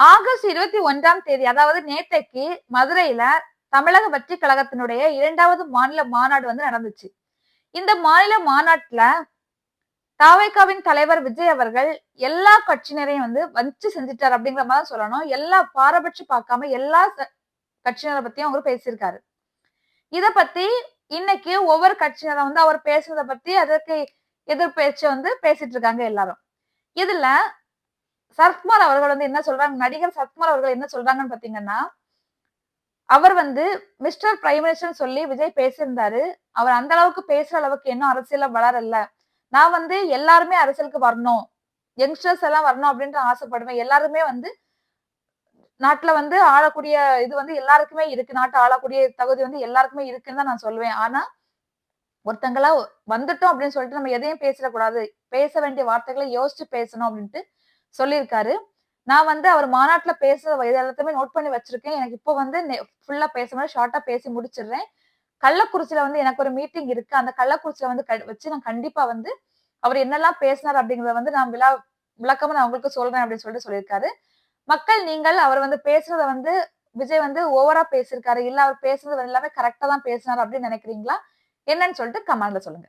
August 21ஆம் தேதி, அதாவது நேற்றைக்கு மதுரையில தமிழக வெற்றி கழகத்தினுடைய 2வது மாநில மாநாடு வந்து நடந்துச்சு. இந்த மாநில மாநாட்டுல தாவேகாவின் தலைவர் விஜய் அவர்கள் எல்லா கட்சியினரையும் வந்து வச்சு செஞ்சுட்டார் அப்படிங்கிற மாதிரி சொல்லணும். எல்லா பாரபட்சம் பார்க்காம எல்லா கட்சியினரை பத்தியும் அவர் பேசியிருக்காரு. இத பத்தி இன்னைக்கு ஒவ்வொரு கட்சியினரும் வந்து அவர் பேசுறத பத்தி அதற்கு எதிர் பேச்சு வந்து பேசிட்டு இருக்காங்க எல்லாரும். இதுல சரத்குமார் அவர்கள் வந்து என்ன சொல்றாங்க, நடிகர் சரத்குமார் அவர்கள் என்ன சொல்றாங்கன்னு பாத்தீங்கன்னா, அவர் வந்து மிஸ்டர் பிரைம் மினிஸ்டர் சொல்லி விஜய் பேசியிருந்தாரு. அவர் அந்த அளவுக்கு பேசுற அளவுக்கு இன்னும் அரசியல்ல வளரல. நான் வந்து எல்லாருமே அரசியலுக்கு வரணும், யங்ஸ்டர்ஸ் எல்லாம் வரணும் அப்படின்ற ஆசைப்படுவேன். எல்லாருமே வந்து நாட்டுல வந்து ஆளக்கூடிய இது வந்து எல்லாருக்குமே இருக்கு. நாட்டை ஆளக்கூடிய தகுதி வந்து எல்லாருக்குமே இருக்குன்னு தான் நான் சொல்லுவேன். ஆனா ஒருத்தங்களா வந்துட்டோம் அப்படின்னு சொல்லிட்டு நம்ம எதையும் பேசிடக்கூடாது. பேச வேண்டிய வார்த்தைகளை யோசிச்சு பேசணும் அப்படின்ட்டு சொல்லியிருக்காரு. நான் வந்து அவர் மாநாட்டுல பேசுற இது எல்லாத்தையுமே நோட் பண்ணி வச்சிருக்கேன். எனக்கு இப்போ வந்து ஃபுல்லா பேச முடியாது. ஷார்ட்டா பேசி முடிச்சிடுறேன். கள்ளக்குறிச்சியில வந்து எனக்கு ஒரு மீட்டிங் இருக்கு. அந்த கள்ளக்குறிச்சியில வந்து வச்சு நான் கண்டிப்பா வந்து அவர் என்னெல்லாம் பேசினார் அப்படிங்கிறத வந்து நான் விளக்கமா நான் உங்களுக்கு சொல்றேன் அப்படின்னு சொல்லிட்டு சொல்லியிருக்காரு. மக்கள் நீங்கள் அவர் வந்து பேசுறத வந்து விஜய் வந்து ஓவரா பேசியிருக்காரு. இல்ல அவர் பேசுறது எல்லாமே கரெக்ட்டா தான் பேசினாரு அப்படின்னு நினைக்கிறீங்களா? என்னன்னு சொல்லிட்டு கமெண்ட்ல சொல்லுங்க.